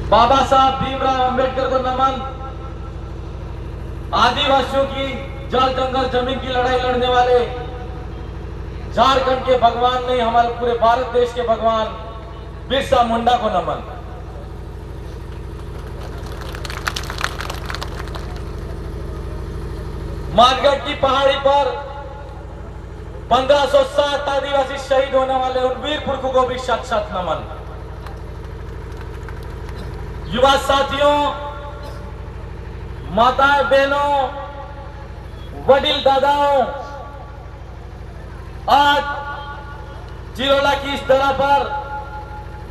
बाबा साहब भीमराव अंबेडकर को नमन। आदिवासियों की जल जंगल जमीन की लड़ाई लड़ने वाले झारखंड के भगवान नहीं, हमारे पूरे भारत देश के भगवान बिरसा मुंडा को नमन। मानगढ़ की पहाड़ी पर 1560 आदिवासी शहीद होने वाले उन वीर पुरखों को भी शत शत नमन। युवा साथियों, माताएं बहनों, वडील दादाओं, आज जिरोला की इस तरह पर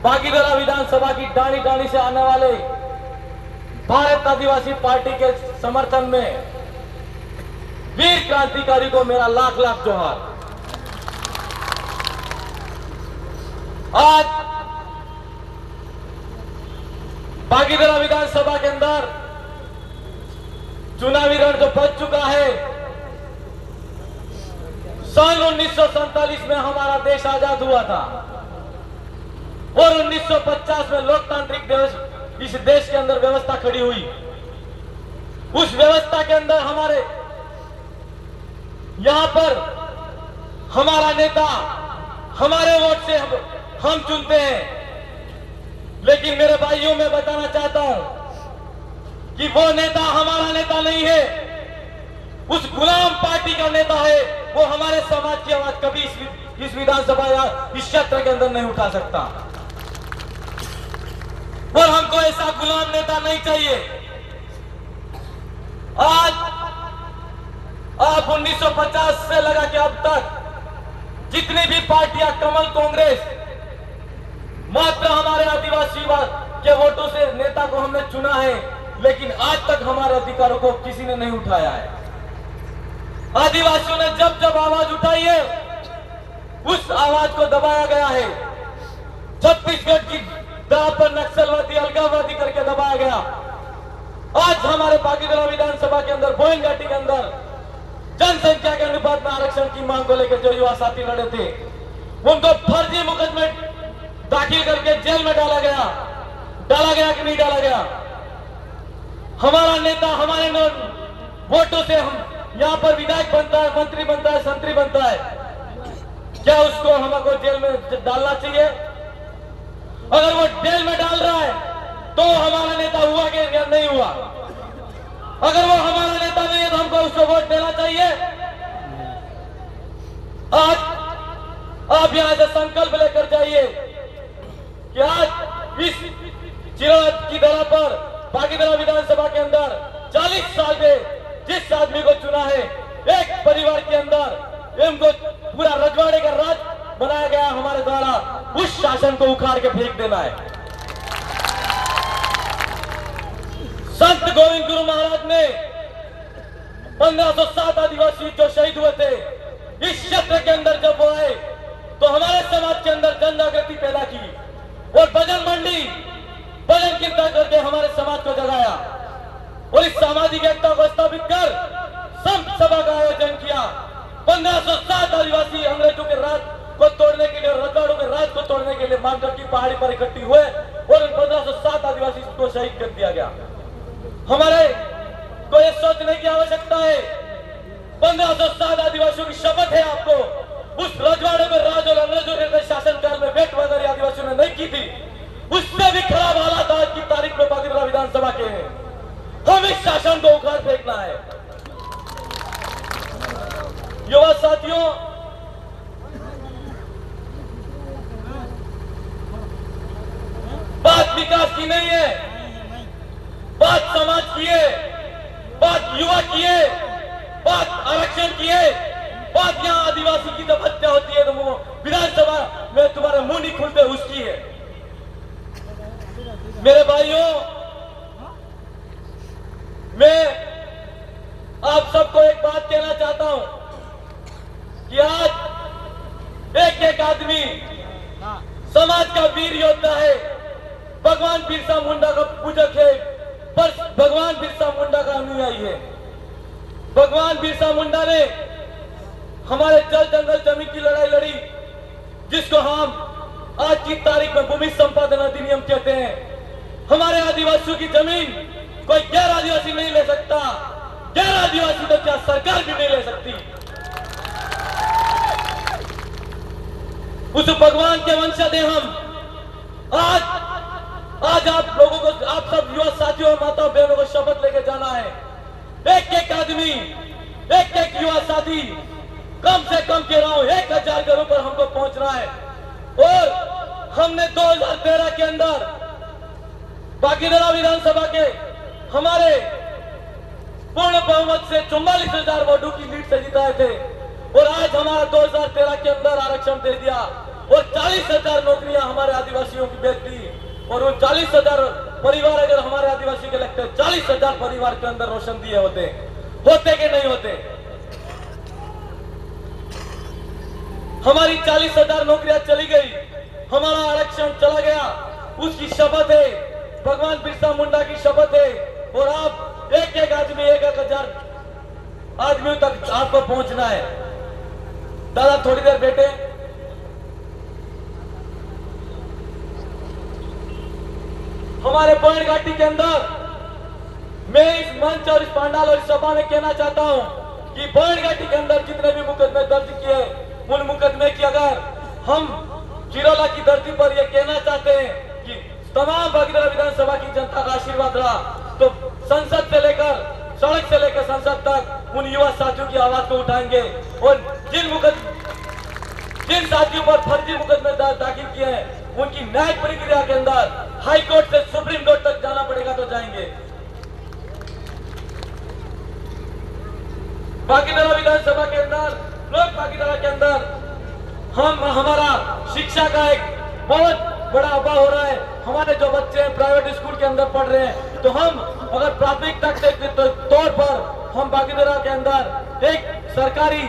बागीदरा विधानसभा की डाणी डाणी से आने वाले भारत आदिवासी पार्टी के समर्थन में वीर क्रांतिकारी को मेरा लाख लाख जोहार। आज बागीदरा विधानसभा के अंदर चुनावी रण जो बच चुका है। सन 1947 में हमारा देश आजाद हुआ था और 1950 में लोकतांत्रिक इस देश के अंदर व्यवस्था खड़ी हुई। उस व्यवस्था के अंदर हमारे यहां पर हमारा नेता हमारे वोट से हम चुनते हैं। लेकिन मेरे भाइयों, मैं बताना चाहता हूं कि वो नेता हमारा नेता नहीं है, उस गुलाम पार्टी का नेता है। वो हमारे समाज की आवाज कभी इस विधानसभा या इस क्षेत्र के अंदर नहीं उठा सकता और हमको ऐसा गुलाम नेता नहीं चाहिए। आज आप 1950 से लगा के अब तक जितनी भी पार्टियां, कमल, कांग्रेस, मात्र हमारे आदिवासी के वोटों से नेता को हमने चुना है, लेकिन आज तक हमारे अधिकारों को किसी ने नहीं उठाया है। आदिवासियों ने जब जब आवाज उठाई है, उस आवाज को दबाया गया है। छत्तीसगढ़ की दह पर नक्सलवादी, अलगाववादी करके दबाया गया। आज हमारे बागीदरा विधानसभा के अंदर, बोयन घाटी के अंदर जनसंख्या के अनुपात में आरक्षण की मांग को लेकर जो युवा साथी लड़े थे, उनको फर्जी मुकदमे दाखिल करके जेल में डाला गया कि नहीं डाला गया। हमारा नेता हमारे वोटों से हम यहां पर विधायक बनता है, मंत्री बनता है, संतरी बनता है, क्या उसको हमको जेल में डालना चाहिए? अगर वो जेल में डाल रहा है तो हमारा नेता हुआ कि नहीं हुआ? अगर वो हमारा नेता नहीं है तो हमको उसको वोट देना चाहिए। आज आप यहां से संकल्प लेकर जाइए कि आज इस जिला की धरा पर बागीदरा विधानसभा के अंदर 40 साल में जिस आदमी को चुना है, एक परिवार के अंदर इनको पूरा रजवाड़े का राज बनाया गया हमारे द्वारा, उस शासन को उखाड़ के फेंक देना है। संत गोविंद गुरु महाराज ने 1507 आदिवासी जो शहीद हुए थे, इस क्षेत्र के अंदर जब वो आए तो हमारे समाज के अंदर जन जागृति पैदा की और भजन मंडी, भजन कीर्तन करके हमारे समाज को जगाया और इस सामाजिक एकता को स्थापित कर संत सभा का आयोजन किया। 1507 आदिवासी अंग्रेजों के राज को तोड़ने के लिए, रजवाड़ों के राज को तोड़ने के लिए मानगढ़ की पहाड़ी पर इकट्ठी हुए और 1507 आदिवासी को शहीद कर दिया गया। हमारे को यह सोचने की आवश्यकता है, 1507 आदिवासियों की शपथ है आपको। उस रजवाड़े में राज और अंग्रेजों के शासनकाल में वेट वगैरह आदिवासियों ने नहीं की थी, उससे भी खराब हालात आज की तारीख में बागीदरा विधानसभा के हैं। हम इस शासन को उखाड़ फेंकना है। युवा साथियों, बात विकास की नहीं है, बात समाज की है, बात युवा की है, बात आरक्षण की है, बात यहां आदिवासी की जब हत्या होती है तो विधानसभा में तुम्हारे मुंह नहीं खुलते उसकी है। मेरे भाइयों, मैं आप सबको एक बात कहना चाहता हूं कि आज एक एक आदमी समाज का वीर योद्धा है, भगवान बिरसा मुंडा का पूजक है, पर भगवान बिरसा मुंडा का अनुयायी है। भगवान बिरसा मुंडा ने हमारे जल जंगल जमीन की लड़ाई लड़ी, जिसको हम आज की तारीख में भूमि संपादन अधिनियम कहते हैं। हमारे आदिवासियों की जमीन कोई गैर आदिवासी नहीं ले सकता, गैर आदिवासी तो क्या सरकार भी नहीं ले सकती। उस भगवान के वंशज हैं हम। आज आप लोगों को, आप सब युवा साथियों और माता बहनों को शपथ लेके जाना है। एक एक आदमी, एक एक युवा साथी, कम से कम कह रहा हूं 1000 घरों पर हमको पहुंचना है। और हमने 2013 के अंदर बागीदरा विधानसभा के हमारे पूर्ण बहुमत से 44,000 वोटों की लीड से जिताए थे। और आज हमारा 2013 के अंदर आरक्षण दे दिया और 40,000 नौकरियां हमारे आदिवासियों की बेच दी। और वो 40,000 परिवार अगर हमारे आदिवासी के लगते हैं, 40,000 परिवार के अंदर रोशन दिए होते कि नहीं होते? हमारी 40,000 नौकरियां चली गई, हमारा आरक्षण चला गया। उसकी शपथ है, भगवान बिरसा मुंडा की शपथ है। और आप एक एक आदमी, 1,000 आदमियों तक आपको पहुंचना है। दादा थोड़ी देर बैठे। हमारे पॉइंट घाटी के अंदर मैं इस मंच और इस पंडाल और इस सभा में कहना चाहता हूं कि पॉइंट घाटी के अंदर जितने भी मुकदमे दर्ज किए, उन मुकदमे की अगर हम चिरोला की धरती पर यह कहना चाहते हैं कि तमाम बागीदरा विधानसभा की जनता का आशीर्वाद रहा, तो संसद से लेकर, सड़क से लेकर संसद तक उन युवा साथियों की आवाज को उठाएंगे। और जिन साथियों पर फर्जी मुकदमे दाखिल किए हैं, उनकी न्यायिक प्रक्रिया के अंदर हाई कोर्ट से सुप्रीम कोर्ट तक जाना पड़ेगा तो जाएंगे। बागीदरा विधानसभा के अंदर, लोक बागीदरा के अंदर हमारा शिक्षा का एक बहुत बड़ा अभाव हो रहा है। हमारे जो बच्चे प्राइवेट स्कूल के अंदर पढ़ रहे हैं, तो हम अगर प्राथमिकता के तौर पर हम बागीदरा के अंदर एक सरकारी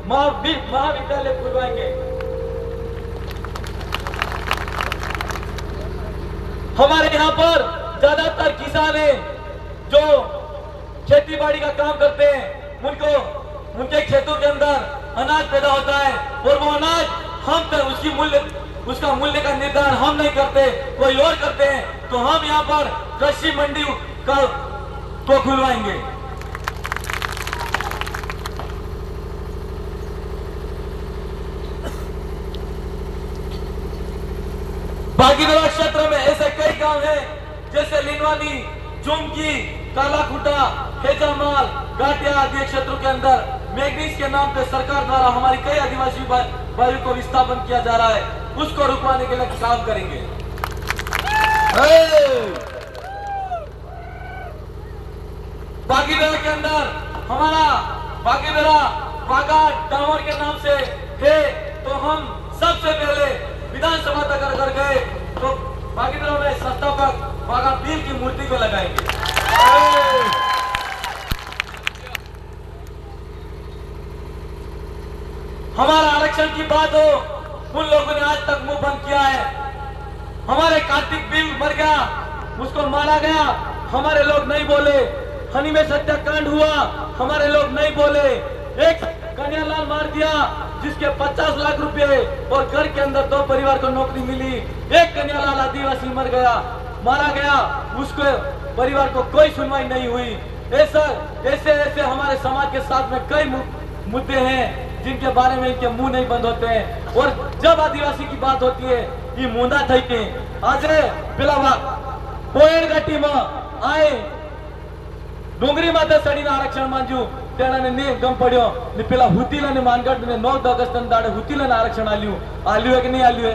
महाविद्यालय खुलवाएंगे। हमारे यहाँ पर ज्यादातर किसान हैं जो खेती बाड़ी का काम करते हैं, उनके खेतों के अंदर अनाज पैदा होता है और वो अनाज हम तक उसका मूल्य का निर्धारण हम नहीं करते, कोई और करते हैं। तो हम यहाँ पर कृषि मंडी को खुलवाएंगे। बागीदरा क्षेत्र में ऐसे कई गांव हैं, जैसे लिनवानी, जुमकी, कालाखुटा, खेजामाल, घाटिया आदि क्षेत्रों के अंदर मैग्नीज के नाम पे सरकार द्वारा हमारी कई आदिवासी भाइयों को विस्थापन किया जा रहा है। उसको रुकवाने के लिए काम करेंगे। बागीदरा के अंदर हमारा बागीदरा बागा टावर के नाम से है, तो हम सबसे पहले विधानसभा तक अगर गए तो बागीदरा में संस्थापक बागा पीर की मूर्ति को लगाएंगे। हमारा आरक्षण की बात हो, उन लोगों ने आज तक मुंह बंद किया है। हमारे कार्तिक बिल मर गया, उसको मारा गया, हमारे लोग नहीं बोले। हनी में सत्याकांड हुआ, हमारे लोग नहीं बोले। एक कन्यालाल मार दिया जिसके 50 लाख रुपए और घर के अंदर 2 परिवार को नौकरी मिली। एक कन्यालाल आदिवासी मर गया, मारा गया, उसके परिवार को कोई सुनवाई नहीं हुई। ऐसे हमारे समाज के साथ में कई मुद्दे हैं जिनके बारे में इनके मुंह नहीं बंद होते हैं। और जब आदिवासी की बात होती है, ये मुंदा थई के आज पेला पोयण घाटी में आए डोंगरी माता सड़ी आरक्षण मांजू तेना ने गम पड़ो ने पेला हुतीला ने मानगढ़ ने 9 अगस्त दाड़े हुतीला ने आरक्षण आल्यू है कि नहीं आल्यू है?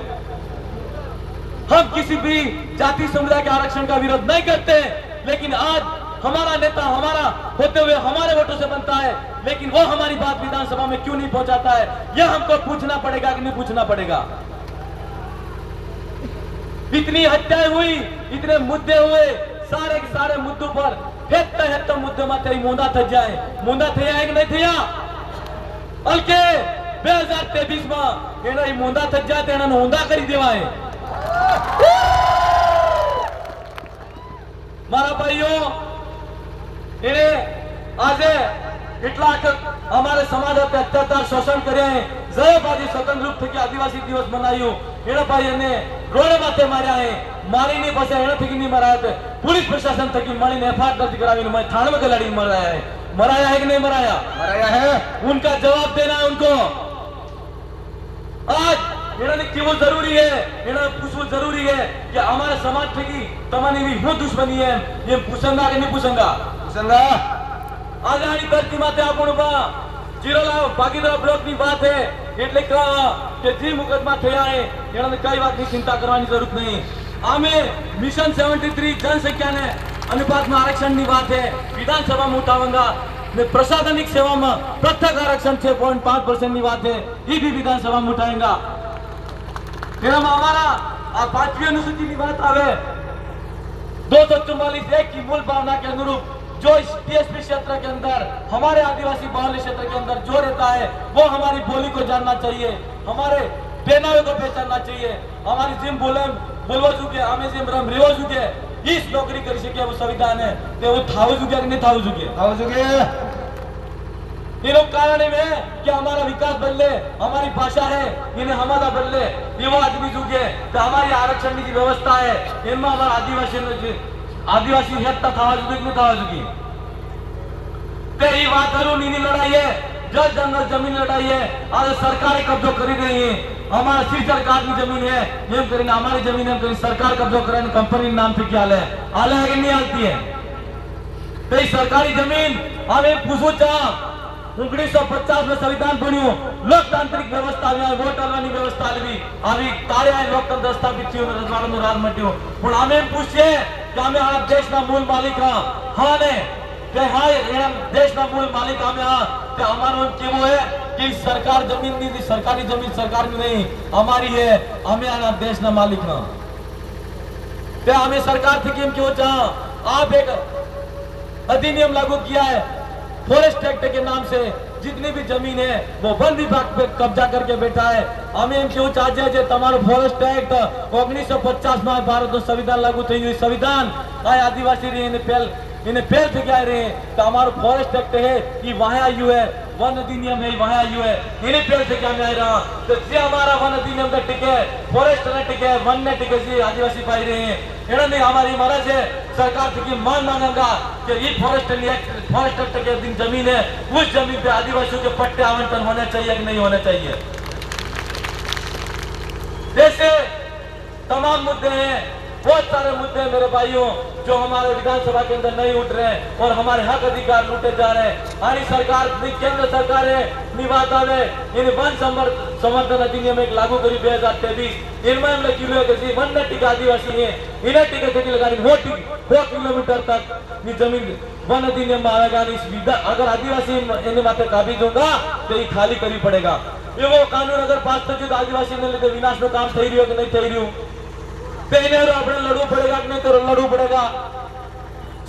हम किसी भी जाति समुदाय के आरक्षण का विरोध नहीं करते हैं, लेकिन आज हमारा नेता हमारा होते हुए हमारे वोटों से बनता है, लेकिन वो हमारी बात विधानसभा में क्यों नहीं पहुंचाता है, यह हमको पूछना पड़ेगा कि नहीं पूछना पड़ेगा। इतनी हत्याएं हुई, इतने मुद्दे हुए, सारे के सारे मुद्दों पर हेत्ता मुद्दे में मुंदा थ जाए, मुंदा थे कि नहीं थे? अलके 2023 में एना मुंदा थ जाते एना ऊंधा करी देवाए। मारा भाइयों, आज એટલા હમારે સમાજ અત્યાચાર શોષણ કર્યા જયભાજી સ્વતંત્ર રૂપ થકી આદિવાસી દિવસ મનાયું એના ભાઈ એને રોડે માથે માર્યા હે મારીની પાસે એના થકી નહીં મરાયા તે पुलिस प्रशासन थकी मणि ने एफआईआर दर्ज करावी मैं थाने में खिलाड़ी मराया है कि नहीं मराया है उनका जवाब देना है उनको आज इन्होंने क्यों जरूरी है इन्होंने पूछना जरूरी है कि हमारे समाज थकी तमानी भी वो दुश्मनी है ये पूछंगा कि नहीं पूछंगा आज आनी धरती माथे आपण जीरोला भागीदार ब्लॉक की बात है એટલે કે જે મુકદમા થયા है इन्होंने कई बात की चिंता करने की जरूरत नहीं आमे मिशन 73 जनसंख्या ने अनुपात में आरक्षण की बात है विधानसभा में उठावंगा प्रशासनिक सेवा में पृथक आरक्षण 6.5% की बात है ये भी विधानसभा में उठाएंगा हमारा पांचवी अनुसूची की बात आवे 244 की मूल भावना के अनुरूप जो इस टीएसपी क्षेत्र के अंदर हमारे आदिवासी बाहुल्य क्षेत्र के अंदर जो रहता है वो हमारी बोली को जानना चाहिए हमारे पहनावे को पहचानना चाहिए हमारी जिम बोलवा चुके हमें जिम रम रेवा चुके इस नौकरी कर सके वो संविधान है ते वो थाव चुके कि नहीं थाव चुके ये लोग कारण में कि हमारा विकास बदले हमारी भाषा है इन्हें हमारा बदले युवा आदमी चुके तो हमारी आरक्षण की व्यवस्था है इनमें हमारा आदिवासी हेत्ता थावा चुके कि नहीं थावा चुकी तेरी बात करूं नीनी लड़ाई है जल जंगल जमीन लड़ाई है आज सरकारें कब्जो कर रही है हमारा सिर्फ सरकार की जमीन है ये करेंगे हमारी जमीन है करें सरकार कब्जो करें कंपनी नाम पे क्या है कि नहीं आती है तो सरकारी जमीन हमें पूछो चाह 1950 में संविधान बन्यू लोकतांत्रिक व्यवस्था वोट आलवानी व्यवस्था आलवी આવી તારે આ લોકતંત્ર સ્થાપિત થયું રજવાડાનું રાજ મટ્યું પણ અમે પૂછીએ કે અમે આ દેશના મૂળ માલિક હા ને કે હા એમ દેશના મૂળ માલિક અમે હા કે અમારું એમ કેવું है कि सरकार जमीन नहीं सरकारी जमीन सरकार की नहीं हमारी है हमें आ देशना मालिक ना ते हमें सरकार थी केम क्यों चाह आप एक अधिनियम लागू किया है फॉरेस्ट एक्ट के नाम से जितनी भी जमीन है वो वन विभाग पे कब्जा करके बैठा है हमें क्यों चाहिए तुम्हारा फॉरेस्ट एक्ट 1950 में भारत में संविधान लागू थी हुई संविधान आए आदिवासी इन्हें फेल थे क्या रहे तो हमारा फॉरेस्ट एक्ट है कि वहां आयु है वन अधिनियम है वहां आयु है इन्हें फेल थे क्या मैं रहा तो जे हमारा वन अधिनियम का टिके फॉरेस्ट ने टिके वन ने टिके जी आदिवासी पाई रहे हैं इन्होंने हमारी मर्ज है सरकार से मान मांगा कि ये फॉरेस्ट एक्ट के दिन जमीन है उस जमीन पे आदिवासियों के पट्टे आवंटन होने चाहिए कि नहीं होने चाहिए जैसे तमाम मुद्दे हैं बहुत सारे मुद्दे हैं मेरे भाइयों जो हमारे विधानसभा के अंदर नहीं उठ रहे हैं और हमारे हक अधिकार लूटे जा रहे हैं हमारी सरकार केंद्र सरकार है निवाद आवे इन वन संवर्धन अधिनियम एक लागू करी 2023 इनमें हम लगी कि वन टीका आदिवासी है इन्हें टीके से लगा 4 किलोमीटर तक ये जमीन वन अधिनियम में आएगा अगर आदिवासी इन्हें माथे काबिज होगा तो ये खाली करनी पड़ेगा ये वो कानून अगर पास थी तो आदिवासी ने लेकर विनाश नो काम थी रही कि नहीं थी रही अपने लड़ू पड़ेगा कि नहीं करो लड़ू पड़ेगा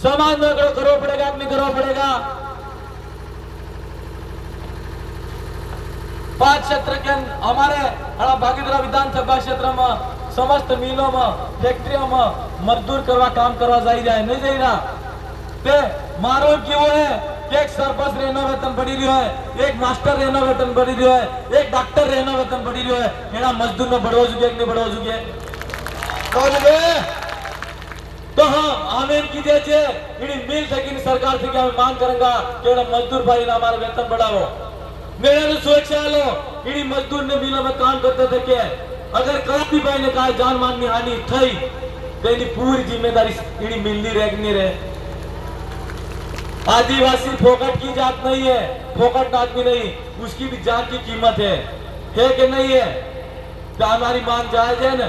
समाज में करना पड़ेगा कि नहीं करना पड़ेगा 5 क्षेत्र के हमारे भागीदार विधानसभा क्षेत्र में समस्त मिलों में फैक्ट्रियों में मजदूर करवा काम करवा जाए नहीं जाए रहा ते मारो क्यों है एक सरपंच रहना वेतन बढ़ी रही है एक मास्टर रहना वेतन बढ़ी रही है एक डॉक्टर रहना वेतन बढ़ी रही है एना मजदूर में बढ़ो चुके कि नहीं बढ़ो चुके तो हाँ हमें कीजिए मिल सकी सरकार से क्या मांग करेंगे कि मजदूर भाई ना हमारा वेतन बढ़ाओ मेरे तो सुरक्षा लो इन्हीं मजदूर ने मिलों में काम करते थे क्या अगर कभी भाई ने कहा जान मान की हानि थी तो इन्हीं पूरी जिम्मेदारी इन्हीं मिलनी रह नहीं रहे आदिवासी फोकट की जात नहीं है फोकट आदमी नहीं उसकी भी जान की कीमत है कि नहीं है तो हमारी मांग जायज है ना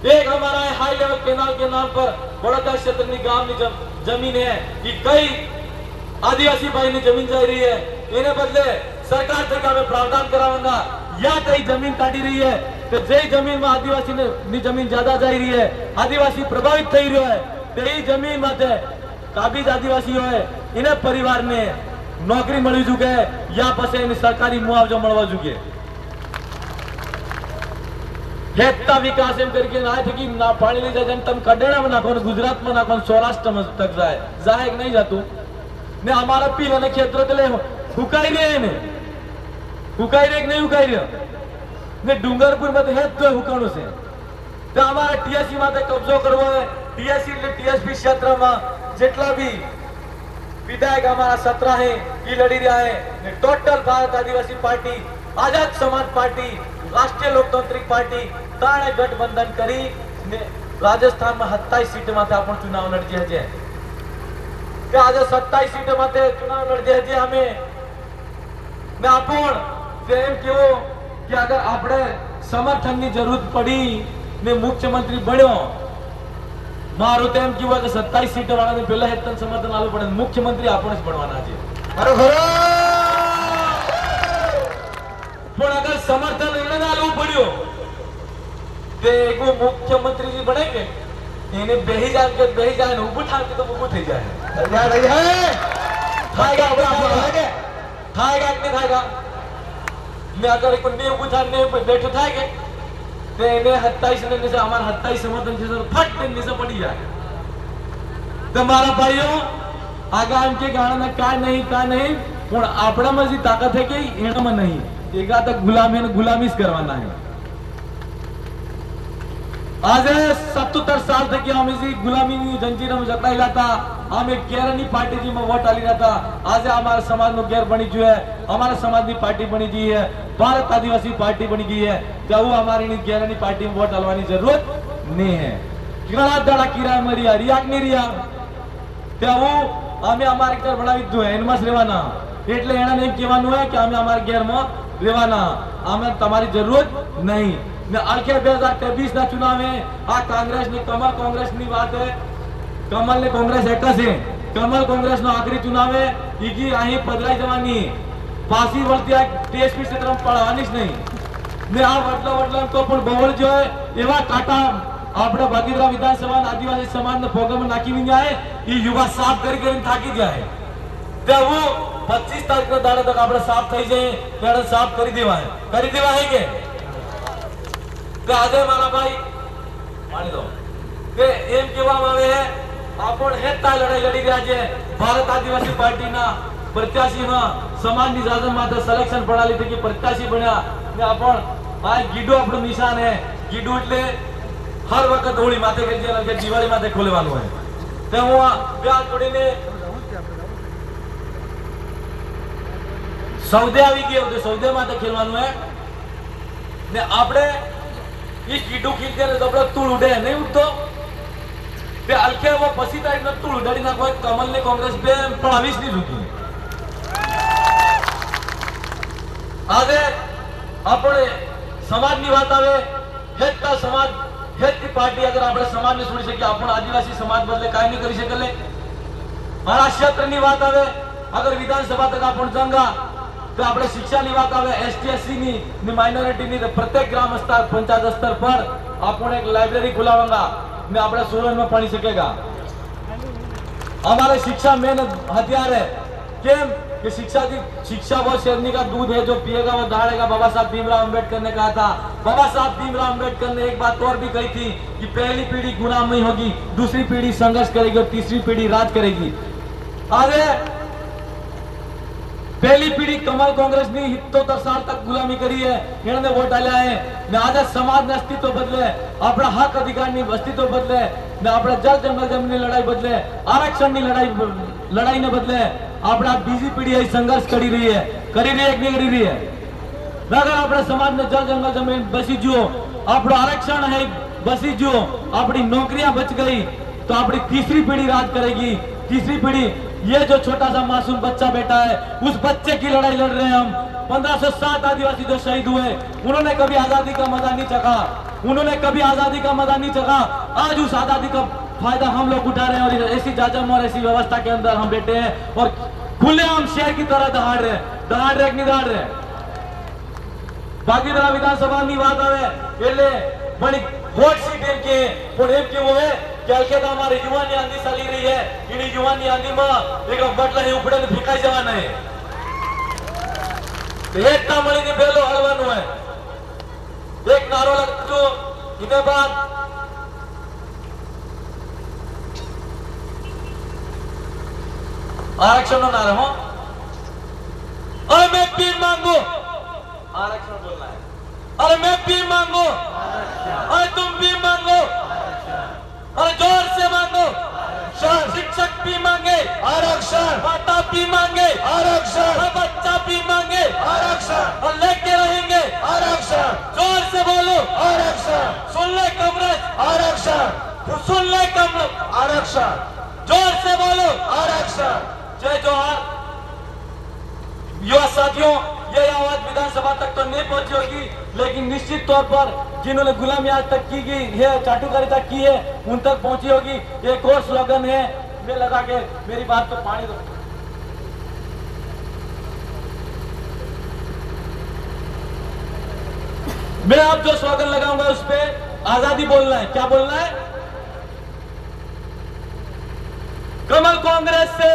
एक हमारा हाई लेवल केनाल के नाम पर बड़ौदा क्षेत्र की गांव की जमीन है कि कई आदिवासी भाई ने जमीन जा रही है इन्हें बदले सरकार से क्या प्रावधान कराऊंगा या कई जमीन काटी रही है तो जय जमीन में आदिवासी ने जमीन ज्यादा जा रही है आदिवासी प्रभावित थी रही है तो यही जमीन मत काबिज आदिवासी है इन्हें परिवार ने नौकरी मिली चुके या पसे सरकारी मुआवजा મળવા चुके हेत्ता विकास एम करके ना थे कि ना पानी ले जाए तम कडेड़ा में नाखो गुजरात में नाखो सौराष्ट्र में तक जाए कि नहीं जातू ने हमारा पीला ने क्षेत्र के लिए हुकाई रहे ने હુકાઈ રે કે નહીં હુકાઈ રહ્યો ને ડુંગરપુર માં તો હેત તો હુકાણું છે તો અમારે ટીએસસી માટે કબજો કરવો હોય ટીએસસી એટલે ટીએસપી ક્ષેત્રમાં જેટલા भी विधायक हमारा 17 है ये लड़ी रहा है ने टोटल भारत आदिवासी पार्टी आजाद समाज पार्टी राष्ट्रीय लोकतांत्रिक पार्टी ताणे गठबंधन करी ने राजस्थान में 27 सीट माथे आपण चुनाव लड़जे छे के आज 27 सीट माथे चुनाव लड़जे छे हमें ने आपण તેમ કેવો કે અગર આપણે સમર્થનની જરૂર પડી ને મુખ્યમંત્રી બન્યો મારું તેમ કેવું કે 27 સીટ વાળાને પહેલા હેતન સમર્થન આલવું પડે મુખ્યમંત્રી આપણે જ બનવાના છે બરોબર પણ અગર સમર્થન એને આલવું પડ્યો તે એક મુખ્યમંત્રી जी बने के એને બેહી જાય ને ઊભું થાય તો ઊભું થઈ જાય યાર રહી હે થાયગા આપણે થાયગા કે થાયગા ને અગર કોઈ ને ઊભું થાય ને બેઠો થાય કે તે એને 27 ને નીચે અમાર 27 સમર્થન છે ફટ ને નીચે પડી જાય તમારા ભાઈઓ આગામ કે ગાણા का नहीं પણ આપણામાં જે તાકાત છે કે એનામાં નહીં એકા તો ગુલામી અને ગુલામી જ કરવાના है आज 77 साल तक हम इसी गुलामी ની જંજીર में જકડાયેલા હતા અમે કેરની પાર્ટી जी में वोट आली रहता आज हमारे समाज નો ગેર બની ગયો है हमारे समाज ની पार्टी बनी गई है भारत आदिवासी पार्टी बनी गई है तो वो हमारी गेरनी पार्टी में वोट डालवानी जरूरत नहीं है घણા દાડા કિરા મરિયા રિયાક ની રિયા તે वो અમે અમારે ઘર બનાવી દીધું है એનમાં જ રહેવાના એટલે એનાને એમ કહેવાનું હોય કે અમે અમારા ઘરમાં રહેવાના અમે તમારી જરૂરત નહીં ને આખે 2023 ના ચુનાવે આ कांग्रेस ની કમલ કોંગ્રેસ ની વાત है कमल ने कांग्रेस एक છે कमल कांग्रेस નો આખરી ચુનાવે ઈગી અહીં પદરાઈ જવાની પાસી વર્તી આ ટીએસપી ક્ષેત્રમાં પડવાની જ નહીં ને આ વડલા તો પણ બવળ જો એવા કાટા આપણા ભાગીરથા વિધાનસભા આદિવાસી સમાજને પ્રોગ્રામ નાખી જાય એ યુવા સાફ કરી થાકી જાય તે હું 25 તારીખ ના દાડે તક આપણે સાફ થઈ જાય ત્યારે સાફ કરી દેવા है કે તે આજે મારા ભાઈ પાણી દો કે એમ કહેવામાં આવે છે आपण हेता लड़ाई लड़ी રહ્યા છે ભારત આદિવાસી પાર્ટીના પ્રત્યાશીમાં સમાજની જાજમ માટે સિલેક્શન પ્રણાલી થકી પ્રત્યાશી બન્યા ને આપણ આ ગીડો આપણું નિશાન है ગીડો એટલે હર વખત હોળી માથે કે જે દિવાળી માથે ખોલવાનું હોય તે હું આ વ્યાજ જોડીને સૌદે આવી ગયો તો સૌદે માથે ખેલવાનું है ને આપણે એ ગીડો ખીલતે ને આપણે તૂળ ઉડે નહીં ઉડતો તે અલકે वो पसी तारीख न तूड़ उडाड़ी नाखो कमल ने कांग्रेस पे 22 ની રૂકી આજે આપણે સમાજની વાત આવે હેતતા સમાજ હેતની પાર્ટી अगर આપણે સમાજને છોડી શકીએ આપણે આદિવાસી સમાજ બદલે કાઈ નહીં કરી શકલે મારા ક્ષેત્રની વાત આવે अगर विधानसभा तक आपण जंगा तो આપણે શિક્ષાની વાત આવે એસટી એસસી ની માઇનોરિટી ની प्रत्येक ग्राम स्तर पंचायत स्तर पर આપણે એક લાइब्रेरी खुलावांगा में अपने सूरज में पढ़ी सकेगा हमारे शिक्षा मेन हथियार है केम कि शिक्षा वो शेरनी का दूध है जो पिएगा वो दहाड़ेगा बाबा साहब भीमराव अंबेडकर ने कहा था बाबा साहब भीमराव अंबेडकर ने एक बात और भी कही थी कि पहली पीढ़ी गुलाम नहीं होगी दूसरी पीढ़ी संघर्ष करेगी और तीसरी पीढ़ी राज करेगी अरे पहली पीढ़ी कमल कांग्रेस ने 77 साल तक गुलामी करी है इन्होंने वोट डाला है ने आज समाज ने अस्तित्व बदले अपना हक अधिकार ની अस्तित्व बदले ने अपना जल जंगल जमीन ની लड़ाई बदले आरक्षण ની लड़ाई ने बदले अपना बीजी पीढ़ी है संघर्ष करी रही है कि नहीं करी रही है अगर अपने समाज ने जल जंगल जमीन बसी जो अपना आरक्षण है बसी जो अपनी नौकरियां बच गई तो अपनी तीसरी पीढ़ी राज करेगी तीसरी पीढ़ी ये जो छोटा सा मासूम बच्चा बैठा है उस बच्चे की लड़ाई लड़ रहे हैं हम 1507 आदिवासी जो शहीद हुए उन्होंने कभी आजादी का मजा नहीं चखा उन्होंने कभी आजादी का मजा नहीं चखा आज उस आजादी का फायदा हम लोग उठा रहे हैं और ऐसी जाजम और ऐसी व्यवस्था के अंदर हम बैठे हैं और खुलेआम शेर की तरह दहाड़ रहे कि नहीं दहाड़ रहे भागीरथा विधानसभा ની વાત આવે એટલે બડી હોટ સીટ એમ કે પણ એમ કેવું હે કે અલકેતા અમારી યુવાની આંધી ચાલી રહી है ઈની યુવાની આંધીમાં એક બટલા હે ઉપડે ને ફેંકાઈ જવાના है એકતા મળીને બેલો હળવાનું है एक नारो लगतो इने बाद आरक्षण नो नारो हो और मैं पीर मांगू आरक्षण बोलना है। अरे मैं भी मांगो, अरे तुम भी मांगो, अरे जोर से मांगो। शिक्षक भी मांगे आरक्षण, माता भी मांगे आरक्षण, बच्चा भी मांगे आरक्षण, और लेके रहेंगे। आरक्षण, जोर से बोलो, आरक्षण, सुन ले कांग्रेस, आरक्षण, सुन ले कांग्रेस, आरक्षण, जोर से बोलो आरक्षण। जय जोहार। युवा साथियों, ये आवाज विधानसभा तक तो नहीं पहुंची होगी, लेकिन निश्चित तौर पर जिन्होंने गुलामी आज तक की है, चाटुकारिता की है, उन तक पहुंची होगी। एक और स्लोगन है, मैं लगा के मेरी बात को पानी दो। मैं अब जो स्लोगन लगाऊंगा उस पे आजादी बोलना है। क्या बोलना है? कमल कांग्रेस से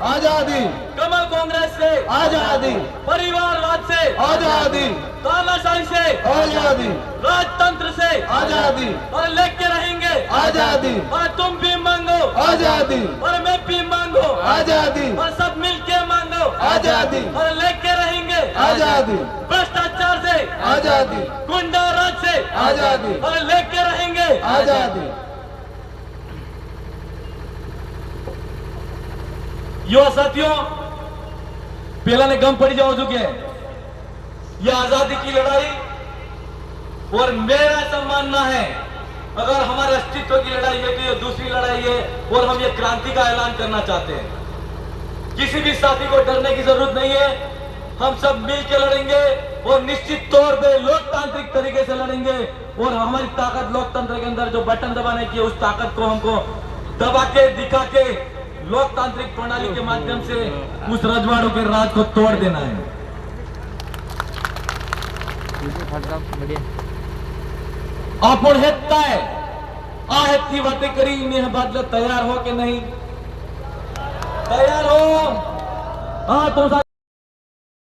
आजादी, कमल कांग्रेस से आजादी, परिवारवाद से आजादी, तानाशाही से आजादी, राजतंत्र से आजादी, और लेके रहेंगे आजादी, और तुम भी मांगो आजादी, और मैं भी मांगो आजादी, और सब मिलके मांगो आजादी, और लेके रहेंगे आजादी, भ्रष्टाचार से, आजादी, गुंडा राज से आजादी, और लेके रहेंगे आजादी। युवा साथियों, पहला ने गम पड़ी जाओ चुके हैं यह आजादी की लड़ाई, और मेरा ऐसा मानना है अगर हमारे अस्तित्व की लड़ाई है तो ये दूसरी लड़ाई है, और हम ये क्रांति का ऐलान करना चाहते हैं। किसी भी साथी को डरने की जरूरत नहीं है, हम सब मिलकर लड़ेंगे और निश्चित तौर पे लोकतांत्रिक तरीके से लड़ेंगे। और हमारी ताकत लोकतंत्र के अंदर जो बटन दबाने की है, उस ताकत को हमको दबा के दिखा के लोकतांत्रिक प्रणाली के माध्यम से उस रजवाड़ों के राज को तोड़ देना है। आपण हेतताय आहेत की बातें करी, मैं बदले तैयार हो कि नहीं? तैयार हो? हाँ तो